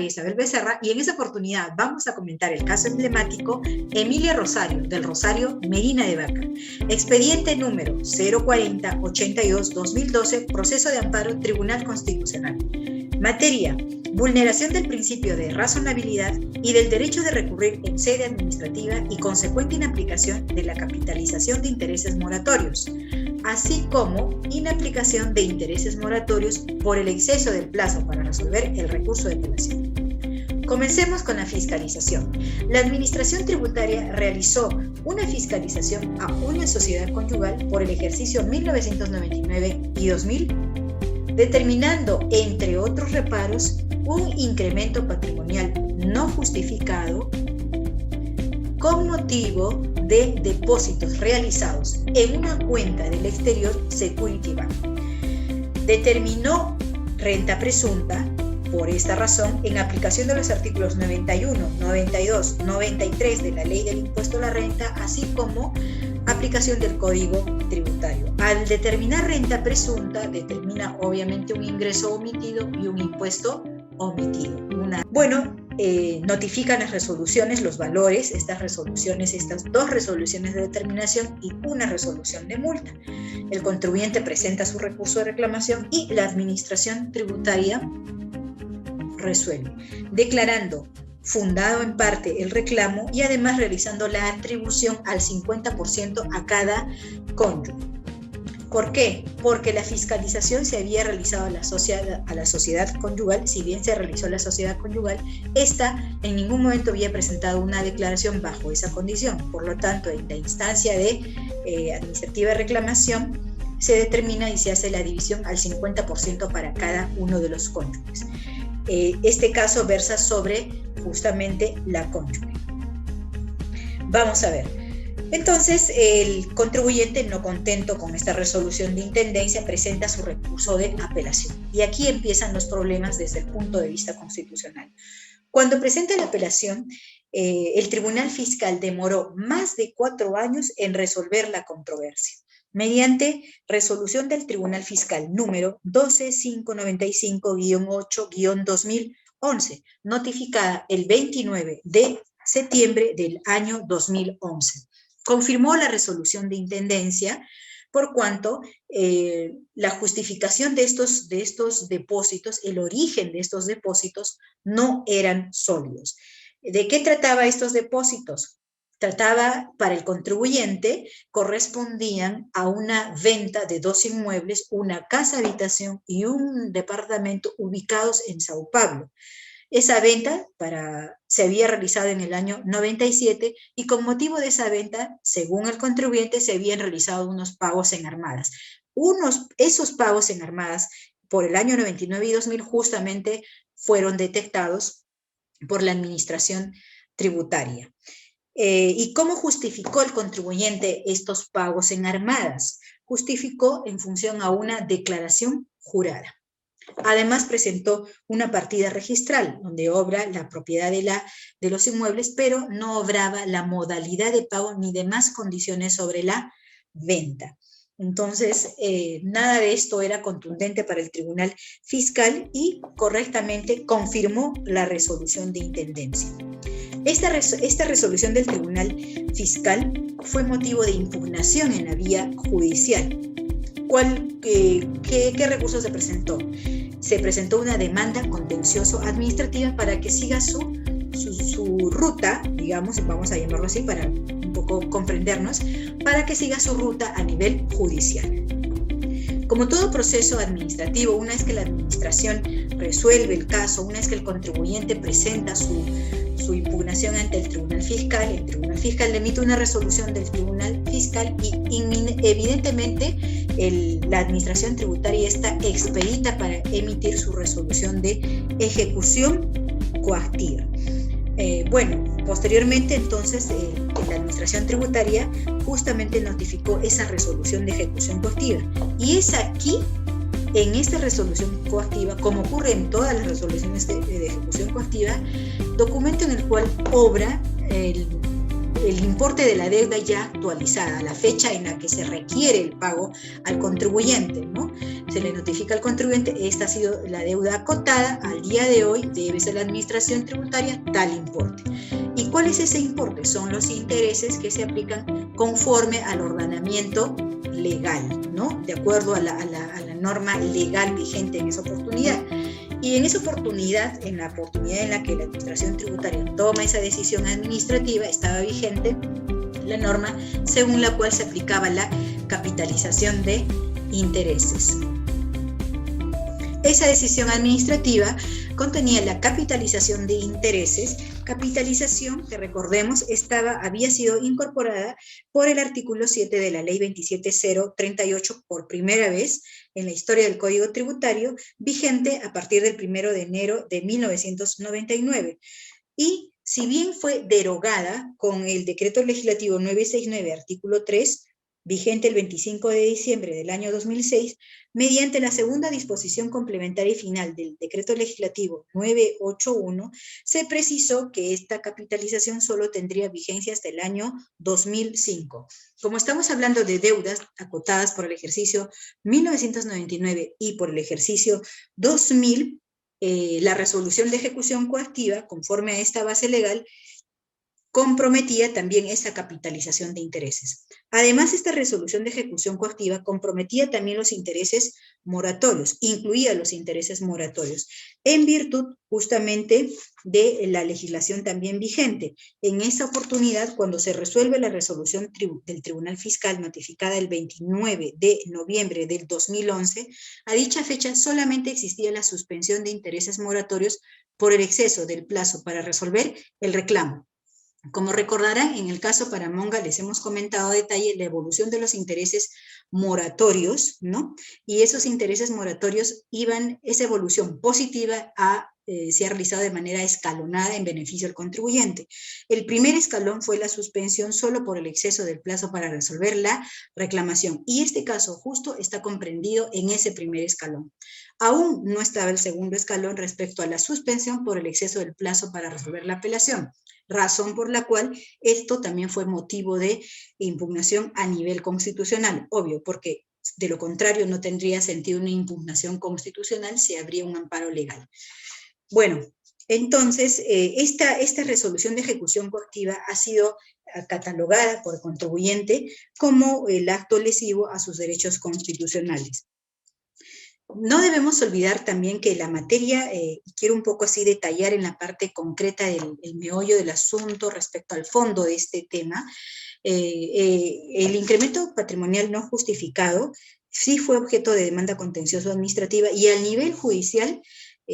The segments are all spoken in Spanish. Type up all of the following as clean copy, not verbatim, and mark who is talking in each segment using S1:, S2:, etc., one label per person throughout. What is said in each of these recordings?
S1: María Isabel Becerra, y en esa oportunidad vamos a comentar el caso emblemático Emilia Rosario, del Rosario Medina de Vaca. Expediente número 04082-2012, proceso de amparo, Tribunal Constitucional. Materia: vulneración del principio de razonabilidad y del derecho de recurrir en sede administrativa y consecuente inaplicación de la capitalización de intereses moratorios, así como inaplicación de intereses moratorios por el exceso del plazo para resolver el recurso de apelación. Comencemos con la fiscalización. La Administración Tributaria realizó una fiscalización a una sociedad conyugal por el ejercicio 1999 y 2000, determinando, entre otros reparos, un incremento patrimonial no justificado con motivo de depósitos realizados en una cuenta del exterior Security Bank. Determinó renta presunta, por esta razón, en aplicación de los artículos 91, 92, 93 de la Ley del Impuesto a la Renta, así como aplicación del Código Tributario. Al determinar renta presunta, determina obviamente un ingreso omitido y un impuesto omitido. Notifican las resoluciones, los valores, estas dos resoluciones de determinación y una resolución de multa. El contribuyente presenta su recurso de reclamación y la Administración Tributaria resuelve, declarando fundado en parte el reclamo y además realizando la atribución al 50% a cada cónyuge. ¿Por qué? Porque la fiscalización se había realizado a la sociedad conyugal. Si bien se realizó a la sociedad conyugal, esta en ningún momento había presentado una declaración bajo esa condición. Por lo tanto, en la instancia de administrativa de reclamación se determina y se hace la división al 50% para cada uno de los cónyuges. Este caso versa sobre justamente la cónyuge. Vamos a ver. Entonces, el contribuyente, no contento con esta resolución de intendencia, presenta su recurso de apelación. Y aquí empiezan los problemas desde el punto de vista constitucional. Cuando presenta la apelación, el Tribunal Fiscal demoró más de 4 años en resolver la controversia, mediante resolución del Tribunal Fiscal número 12595-8-2011, notificada el 29 de septiembre del año 2011. Confirmó la resolución de intendencia, por cuanto la justificación de estos depósitos, el origen de estos depósitos, no eran sólidos. ¿De qué trataba estos depósitos? Trataba, para el contribuyente, correspondían a una venta de 2 inmuebles, una casa habitación y un departamento ubicados en Sao Paulo. Esa venta se había realizado en el año 97 y con motivo de esa venta, según el contribuyente, se habían realizado unos pagos en armadas. Esos pagos en armadas por el año 99 y 2000 justamente fueron detectados por la Administración Tributaria. ¿Y cómo justificó el contribuyente estos pagos en armadas? Justificó en función a una declaración jurada. Además, presentó una partida registral donde obra la propiedad de los inmuebles, pero no obraba la modalidad de pago ni demás condiciones sobre la venta. Entonces, nada de esto era contundente para el Tribunal Fiscal y correctamente confirmó la resolución de intendencia. Esta resolución del Tribunal Fiscal fue motivo de impugnación en la vía judicial. ¿Qué recurso se presentó? Se presentó una demanda contencioso-administrativa para que siga su ruta, digamos, vamos a llamarlo así para un poco comprendernos, para que siga su ruta a nivel judicial. Como todo proceso administrativo, una vez que la administración resuelve el caso, una vez que el contribuyente presenta su impugnación ante el Tribunal Fiscal le emite una resolución del Tribunal Fiscal y evidentemente la Administración Tributaria está expedita para emitir su resolución de ejecución coactiva. Posteriormente entonces la Administración Tributaria justamente notificó esa resolución de ejecución coactiva y es aquí, en esta resolución coactiva, como ocurre en todas las resoluciones de ejecución coactiva, documento en el cual obra el importe de la deuda ya actualizada, la fecha en la que se requiere el pago al contribuyente, ¿no? Se le notifica al contribuyente, esta ha sido la deuda acotada, al día de hoy debes a la administración tributaria tal importe. ¿Y cuál es ese importe? Son los intereses que se aplican conforme al ordenamiento legal, ¿no? De acuerdo a la norma legal vigente en esa oportunidad. Y en esa oportunidad, en la oportunidad en la que la administración tributaria toma esa decisión administrativa, estaba vigente la norma según la cual se aplicaba la capitalización de intereses. Esa decisión administrativa contenía la capitalización de intereses, capitalización que recordemos había sido incorporada por el artículo 7 de la ley 27038 por primera vez en la historia del Código Tributario, vigente a partir del 1 de enero de 1999. Y si bien fue derogada con el decreto legislativo 969, artículo 3, vigente el 25 de diciembre del año 2006, mediante la segunda disposición complementaria y final del decreto legislativo 981, se precisó que esta capitalización solo tendría vigencia hasta el año 2005. Como estamos hablando de deudas acotadas por el ejercicio 1999 y por el ejercicio 2000, la resolución de ejecución coactiva, conforme a esta base legal, comprometía también esa capitalización de intereses. Además, esta resolución de ejecución coactiva comprometía también los intereses moratorios, incluía los intereses moratorios, en virtud justamente de la legislación también vigente. En esa oportunidad, cuando se resuelve la resolución del Tribunal Fiscal notificada el 29 de noviembre del 2011, a dicha fecha solamente existía la suspensión de intereses moratorios por el exceso del plazo para resolver el reclamo. Como recordarán, en el caso Paramonga les hemos comentado a detalle la evolución de los intereses moratorios, ¿no? Y esos intereses moratorios esa evolución positiva se ha realizado de manera escalonada en beneficio del contribuyente. El primer escalón fue la suspensión solo por el exceso del plazo para resolver la reclamación. Y este caso justo está comprendido en ese primer escalón. Aún no estaba el segundo escalón respecto a la suspensión por el exceso del plazo para resolver la apelación, razón por la cual esto también fue motivo de impugnación a nivel constitucional, obvio, porque de lo contrario no tendría sentido una impugnación constitucional si habría un amparo legal. Bueno, entonces esta resolución de ejecución coactiva ha sido catalogada por el contribuyente como el acto lesivo a sus derechos constitucionales. No debemos olvidar también que la materia, quiero un poco así detallar en la parte concreta del meollo del asunto respecto al fondo de este tema, el incremento patrimonial no justificado sí fue objeto de demanda contencioso administrativa y al nivel judicial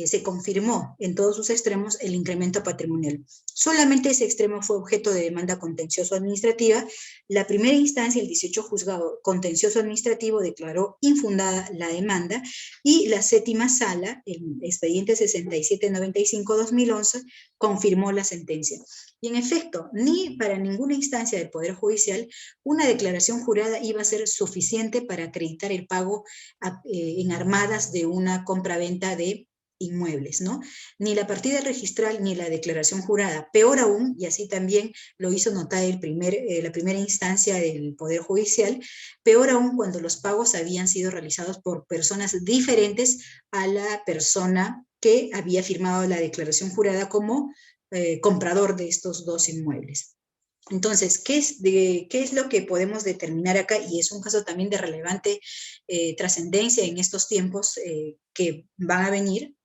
S1: se confirmó en todos sus extremos el incremento patrimonial. Solamente ese extremo fue objeto de demanda contencioso administrativa. La primera instancia, el 18 juzgado contencioso administrativo, declaró infundada la demanda y la séptima sala, el expediente 6795-2011, confirmó la sentencia. Y en efecto, ni para ninguna instancia del Poder Judicial una declaración jurada iba a ser suficiente para acreditar el pago en armadas de una compraventa de inmuebles, ¿no? Ni la partida registral ni la declaración jurada. Peor aún, y así también lo hizo notar la primera instancia del Poder Judicial, peor aún cuando los pagos habían sido realizados por personas diferentes a la persona que había firmado la declaración jurada como comprador de estos dos inmuebles. Entonces, ¿qué es lo que podemos determinar acá? Y es un caso también de relevante trascendencia en estos tiempos que van a venir,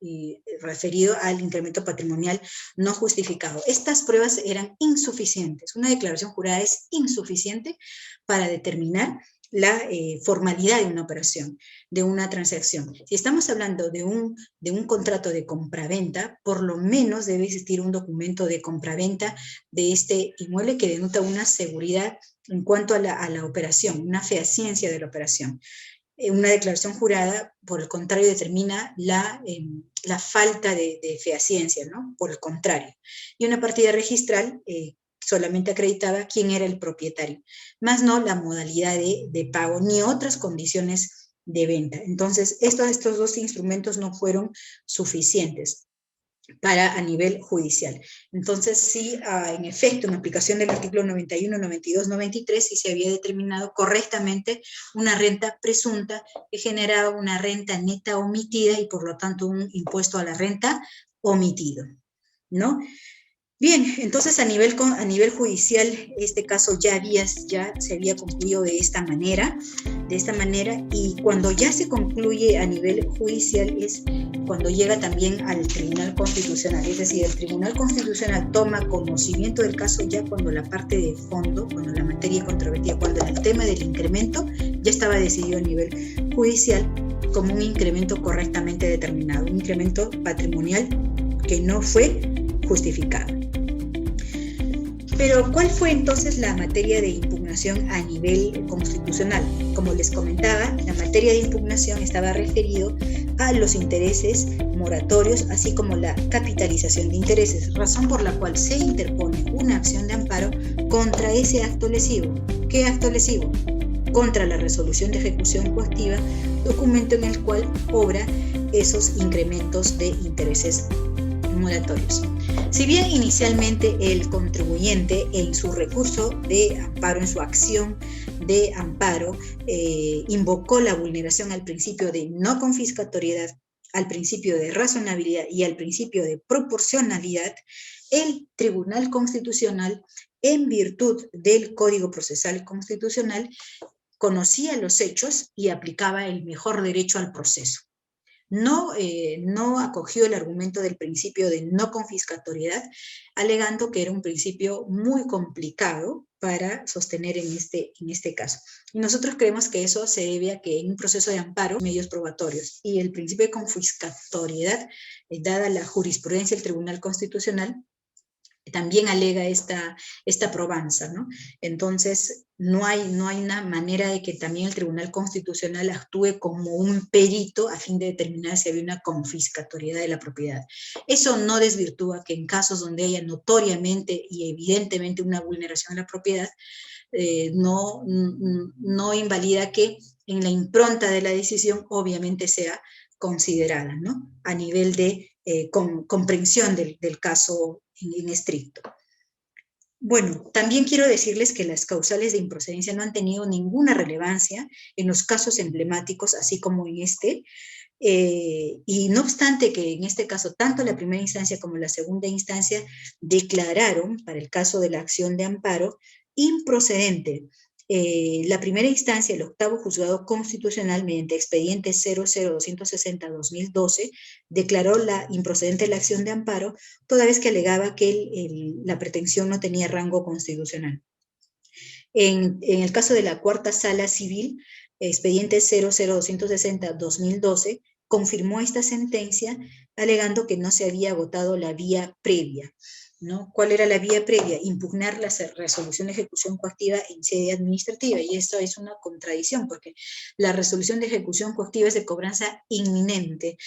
S1: referido al incremento patrimonial no justificado. Estas pruebas eran insuficientes. Una declaración jurada es insuficiente para determinar la formalidad de una operación, de una transacción. Si estamos hablando de un contrato de compraventa, por lo menos debe existir un documento de compraventa de este inmueble que denota una seguridad en cuanto a la operación, una fehaciencia de la operación. Una declaración jurada, por el contrario, determina la falta de fehaciencia, ¿no? Por el contrario. Y una partida registral solamente acreditaba quién era el propietario, más no la modalidad de pago ni otras condiciones de venta. Entonces, estos dos instrumentos no fueron suficientes. para a nivel judicial. Entonces, sí, en efecto, en aplicación del artículo 91, 92, 93, sí se había determinado correctamente una renta presunta que generaba una renta neta omitida y por lo tanto un impuesto a la renta omitido, ¿no? Bien, entonces a nivel judicial este caso ya se había concluido de esta manera, y cuando ya se concluye a nivel judicial es cuando llega también al Tribunal Constitucional, es decir, el Tribunal Constitucional toma conocimiento del caso ya cuando la parte de fondo, cuando la materia controvertida, cuando el tema del incremento ya estaba decidido a nivel judicial como un incremento correctamente determinado, un incremento patrimonial que no fue justificado. Pero, ¿cuál fue entonces la materia de impugnación a nivel constitucional? Como les comentaba, la materia de impugnación estaba referido a los intereses moratorios, así como la capitalización de intereses, razón por la cual se interpone una acción de amparo contra ese acto lesivo. ¿Qué acto lesivo? Contra la resolución de ejecución coactiva, documento en el cual obra esos incrementos de intereses moratorios. Si bien inicialmente el contribuyente en su recurso de amparo, en su acción de amparo, invocó la vulneración al principio de no confiscatoriedad, al principio de razonabilidad y al principio de proporcionalidad, el Tribunal Constitucional, en virtud del Código Procesal Constitucional, conocía los hechos y aplicaba el mejor derecho al proceso. No acogió el argumento del principio de no confiscatoriedad, alegando que era un principio muy complicado para sostener en este caso. Y nosotros creemos que eso se debe a que en un proceso de amparo, medios probatorios, y el principio de confiscatoriedad, dada la jurisprudencia del Tribunal Constitucional, también alega esta probanza, ¿no? Entonces, no hay una manera de que también el Tribunal Constitucional actúe como un perito a fin de determinar si había una confiscatoriedad de la propiedad. Eso no desvirtúa que en casos donde haya notoriamente y evidentemente una vulneración de la propiedad, no invalida que en la impronta de la decisión obviamente sea considerada, ¿no? A nivel de comprensión del caso en estricto. Bueno, también quiero decirles que las causales de improcedencia no han tenido ninguna relevancia en los casos emblemáticos, así como en este, y no obstante que en este caso tanto la primera instancia como la segunda instancia declararon, para el caso de la acción de amparo, improcedente. La primera instancia, el octavo juzgado constitucional, mediante expediente 00260-2012, declaró la improcedente la acción de amparo, toda vez que alegaba que la pretensión no tenía rango constitucional. En el caso de la cuarta sala civil, expediente 00260-2012, confirmó esta sentencia alegando que no se había agotado la vía previa, ¿no? ¿Cuál era la vía previa? Impugnar la resolución de ejecución coactiva en sede administrativa, y esto es una contradicción, porque la resolución de ejecución coactiva es de cobranza inminente.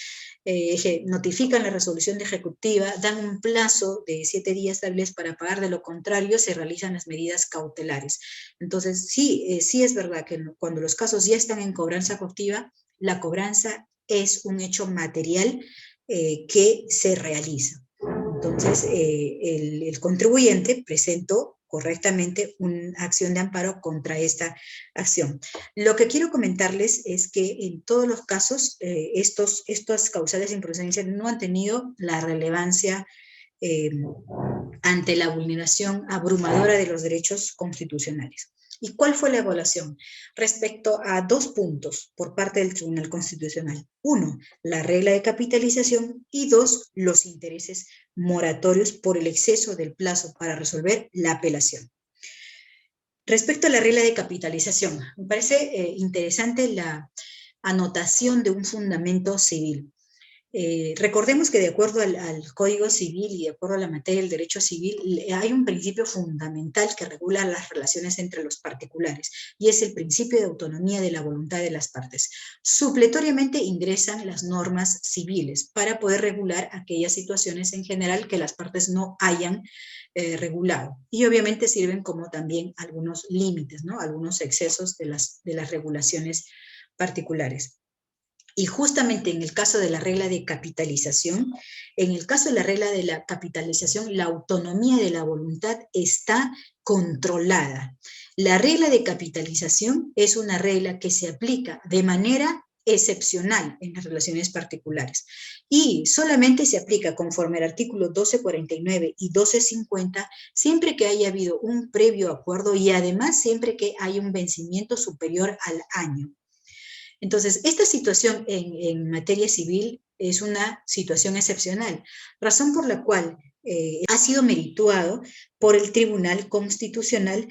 S1: Notifican la resolución de ejecutiva, dan un plazo de 7 días hábiles para pagar, de lo contrario se realizan las medidas cautelares. Entonces, sí es verdad que cuando los casos ya están en cobranza coactiva, la cobranza es un hecho material que se realiza. Entonces, el contribuyente presentó correctamente una acción de amparo contra esta acción. Lo que quiero comentarles es que en todos los casos, estas causales de improcedencia no han tenido la relevancia ante la vulneración abrumadora de los derechos constitucionales. ¿Y cuál fue la evaluación? Respecto a 2 puntos por parte del Tribunal Constitucional. 1, la regla de capitalización, y 2, los intereses moratorios por el exceso del plazo para resolver la apelación. Respecto a la regla de capitalización, me parece interesante la anotación de un fundamento civil. Recordemos que de acuerdo al Código Civil y de acuerdo a la materia del derecho civil, hay un principio fundamental que regula las relaciones entre los particulares, y es el principio de autonomía de la voluntad de las partes. Supletoriamente ingresan las normas civiles para poder regular aquellas situaciones en general que las partes no hayan regulado, y obviamente sirven como también algunos límites, ¿no? Algunos excesos de las regulaciones particulares. Y justamente en el caso de la regla de capitalización, en el caso de la regla de la capitalización, la autonomía de la voluntad está controlada. La regla de capitalización es una regla que se aplica de manera excepcional en las relaciones particulares y solamente se aplica conforme al artículo 1249 y 1250 siempre que haya habido un previo acuerdo y además siempre que haya un vencimiento superior al año. Entonces, esta situación en materia civil es una situación excepcional, razón por la cual ha sido merituado por el Tribunal Constitucional,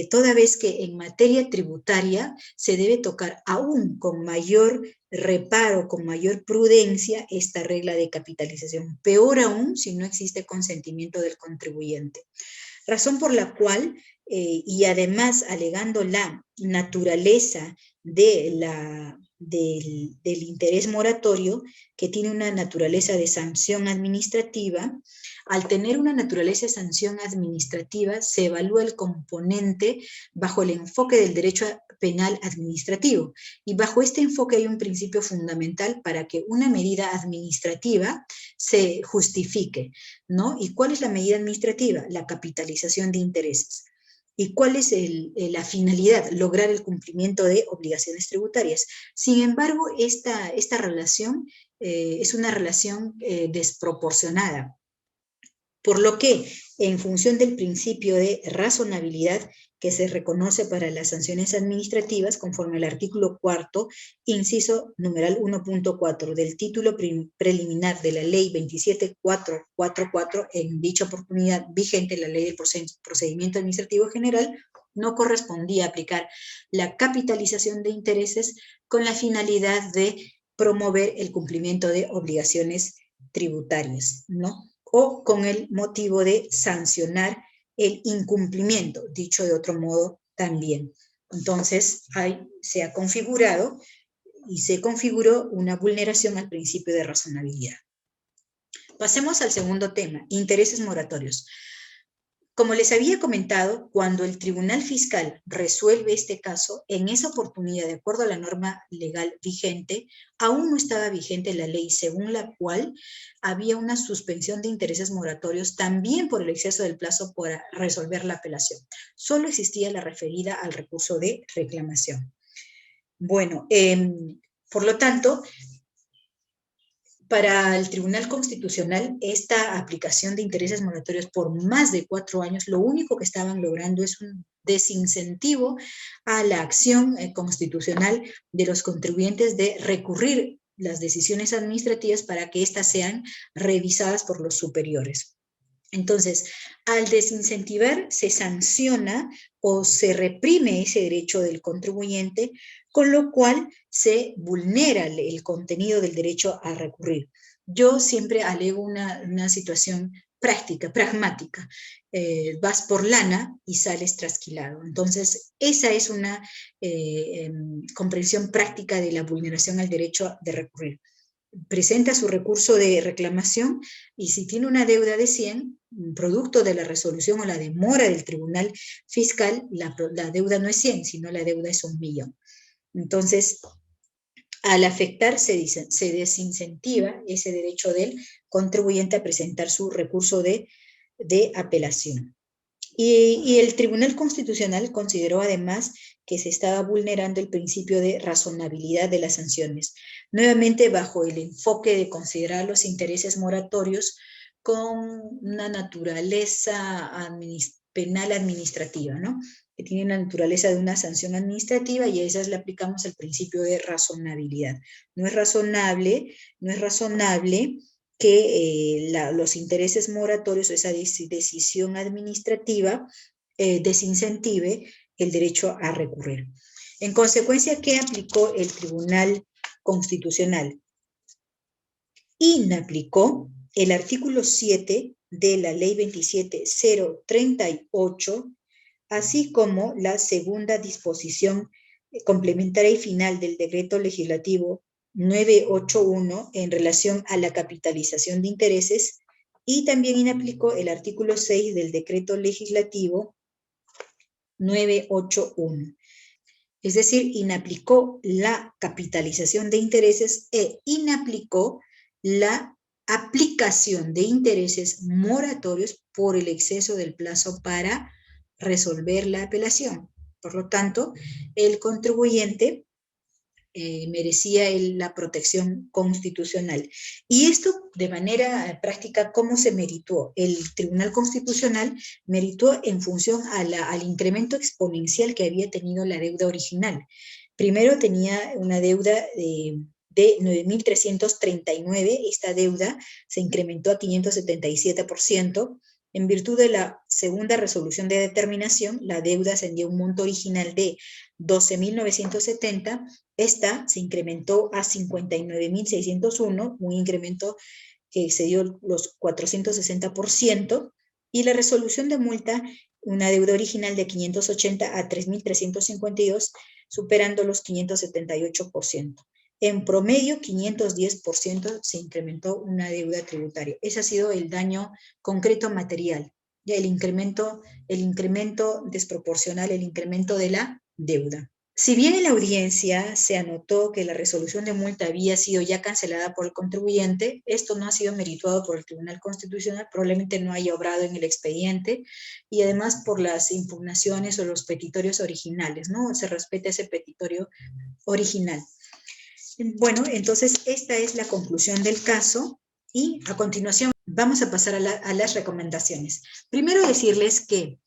S1: toda vez que en materia tributaria se debe tocar aún con mayor reparo, con mayor prudencia esta regla de capitalización, peor aún si no existe consentimiento del contribuyente. Razón por la cual, y además alegando la naturaleza del interés moratorio, que tiene una naturaleza de sanción administrativa, al tener una naturaleza de sanción administrativa, se evalúa el componente bajo el enfoque del derecho penal administrativo. Y bajo este enfoque hay un principio fundamental para que una medida administrativa se justifique, ¿no? ¿Y cuál es la medida administrativa? La capitalización de intereses. ¿Y cuál es la finalidad? Lograr el cumplimiento de obligaciones tributarias. Sin embargo, esta relación es una relación desproporcionada. Por lo que, en función del principio de razonabilidad que se reconoce para las sanciones administrativas, conforme al artículo 4, inciso numeral 1.4 del título preliminar de la ley 27444, en dicha oportunidad vigente la ley del procedimiento administrativo general, no correspondía aplicar la capitalización de intereses con la finalidad de promover el cumplimiento de obligaciones tributarias, ¿no? O con el motivo de sancionar el incumplimiento, dicho de otro modo también. Entonces, se ha configurado y se configuró una vulneración al principio de razonabilidad. Pasemos al segundo tema, intereses moratorios. Como les había comentado, cuando el Tribunal Fiscal resuelve este caso, en esa oportunidad, de acuerdo a la norma legal vigente, aún no estaba vigente la ley según la cual había una suspensión de intereses moratorios también por el exceso del plazo para resolver la apelación. Solo existía la referida al recurso de reclamación. Bueno, por lo tanto, para el Tribunal Constitucional, esta aplicación de intereses moratorios por más de 4 años, lo único que estaban logrando es un desincentivo a la acción constitucional de los contribuyentes de recurrir las decisiones administrativas para que éstas sean revisadas por los superiores. Entonces, al desincentivar, se sanciona o se reprime ese derecho del contribuyente, con lo cual se vulnera el contenido del derecho a recurrir. Yo siempre alego una situación práctica, pragmática. Vas por lana y sales trasquilado. Entonces, esa es una comprensión práctica de la vulneración al derecho de recurrir. Presenta su recurso de reclamación y si tiene una deuda de 100, producto de la resolución o la demora del Tribunal Fiscal, la deuda no es 100, sino la deuda es 1.000.000. Entonces, al afectar, se desincentiva ese derecho del contribuyente a presentar su recurso de apelación. Y el Tribunal Constitucional consideró además que se estaba vulnerando el principio de razonabilidad de las sanciones, nuevamente bajo el enfoque de considerar los intereses moratorios con una naturaleza penal administrativa, ¿no? Que tiene la naturaleza de una sanción administrativa y a esas le aplicamos el principio de razonabilidad. No es razonable que los intereses moratorios o esa decisión administrativa desincentive el derecho a recurrir. En consecuencia, ¿qué aplicó el Tribunal Constitucional? Inaplicó el artículo 7 de la Ley 27038, así como la segunda disposición complementaria y final del Decreto Legislativo 981 en relación a la capitalización de intereses, y también inaplicó el artículo 6 del Decreto Legislativo 981. Es decir, inaplicó la capitalización de intereses e inaplicó la aplicación de intereses moratorios por el exceso del plazo para resolver la apelación. Por lo tanto, el contribuyente merecía la protección constitucional. Y esto de manera práctica, ¿cómo se meritó? El Tribunal Constitucional meritó en función al incremento exponencial que había tenido la deuda original. Primero tenía una deuda de 9.339, esta deuda se incrementó a 577%. En virtud de la segunda resolución de determinación, la deuda ascendió a un monto original de 12.970, esta se incrementó a 59.601, un incremento que excedió los 460%, y la resolución de multa, una deuda original de 580 a 3.352, superando los 578%. En promedio, 510% se incrementó una deuda tributaria. Ese ha sido el daño concreto material, ya el incremento desproporcional, el incremento de la deuda. Si bien en la audiencia se anotó que la resolución de multa había sido ya cancelada por el contribuyente, esto no ha sido merituado por el Tribunal Constitucional, probablemente no haya obrado en el expediente, y además por las impugnaciones o los petitorios originales, ¿no? Se respeta ese petitorio original. Bueno, entonces esta es la conclusión del caso y a continuación vamos a pasar a las recomendaciones. Primero decirles que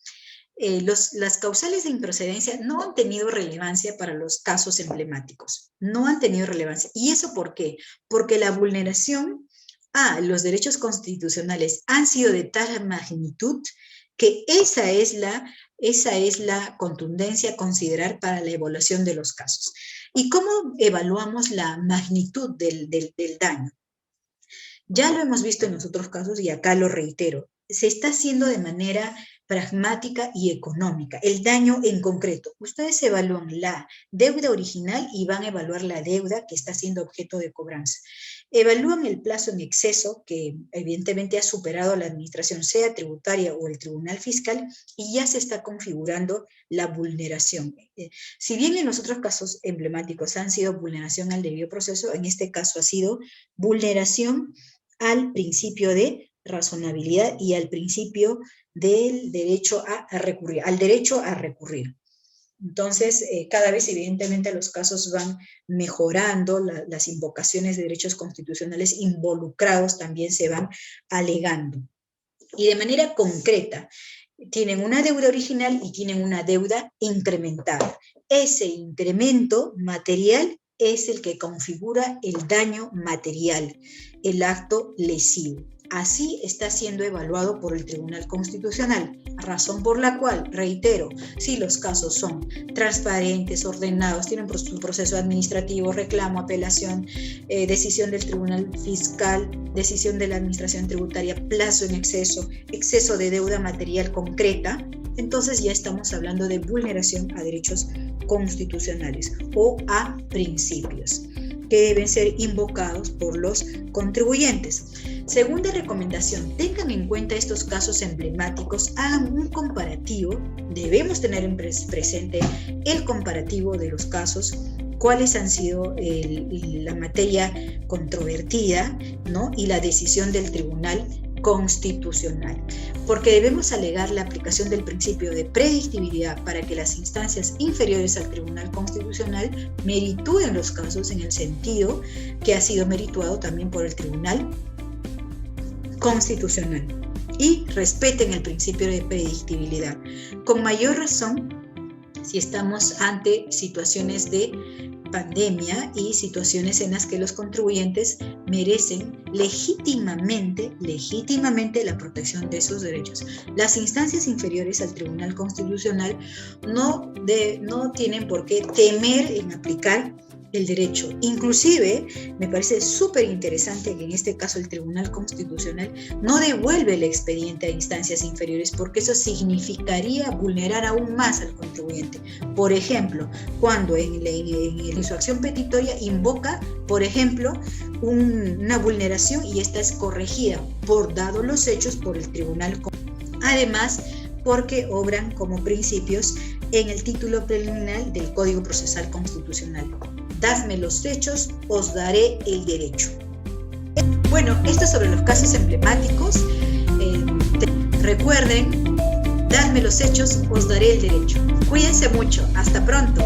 S1: las causales de improcedencia no han tenido relevancia para los casos emblemáticos, no han tenido relevancia. ¿Y eso por qué? Porque la vulneración a los derechos constitucionales han sido de tal magnitud que esa es la contundencia a considerar para la evaluación de los casos. ¿Y cómo evaluamos la magnitud del daño? Ya lo hemos visto en los otros casos y acá lo reitero. Se está haciendo de manera pragmática y económica, el daño en concreto. Ustedes evalúan la deuda original y van a evaluar la deuda que está siendo objeto de cobranza. Evalúan el plazo en exceso, que evidentemente ha superado la administración, sea tributaria o el tribunal fiscal, y ya se está configurando la vulneración. Si bien en los otros casos emblemáticos han sido vulneración al debido proceso, en este caso ha sido vulneración al principio de razonabilidad y al principio del derecho a recurrir, al derecho a recurrir. Entonces, cada vez evidentemente los casos van mejorando, las invocaciones de derechos constitucionales involucrados también se van alegando. Y de manera concreta, tienen una deuda original y tienen una deuda incrementada. Ese incremento material es el que configura el daño material, el acto lesivo. Así está siendo evaluado por el Tribunal Constitucional, razón por la cual, reitero, si los casos son transparentes, ordenados, tienen su proceso administrativo, reclamo, apelación, decisión del Tribunal Fiscal, decisión de la Administración Tributaria, plazo en exceso, exceso de deuda material concreta, entonces ya estamos hablando de vulneración a derechos constitucionales o a principios que deben ser invocados por los contribuyentes. Segunda recomendación, tengan en cuenta estos casos emblemáticos, hagan un comparativo, debemos tener en presente el comparativo de los casos, cuáles han sido la materia controvertida, ¿no? Y la decisión del Tribunal Constitucional, porque debemos alegar la aplicación del principio de predictibilidad para que las instancias inferiores al Tribunal Constitucional meritúen los casos en el sentido que ha sido merituado también por el Tribunal Constitucional y respeten el principio de predictibilidad. Con mayor razón, si estamos ante situaciones de pandemia y situaciones en las que los contribuyentes merecen legítimamente la protección de esos derechos. Las instancias inferiores al Tribunal Constitucional no tienen por qué temer en aplicar el derecho. Inclusive, me parece súper interesante que en este caso el Tribunal Constitucional no devuelve el expediente a instancias inferiores, porque eso significaría vulnerar aún más al contribuyente. Por ejemplo, cuando en su acción petitoria invoca, por ejemplo, una vulneración y esta es corregida por dados los hechos por el Tribunal. Además, porque obran como principios en el título preliminar del Código Procesal Constitucional. Dadme los hechos, os daré el derecho. Bueno, esto es sobre los casos emblemáticos. Recuerden, dadme los hechos, os daré el derecho. Cuídense mucho. Hasta pronto.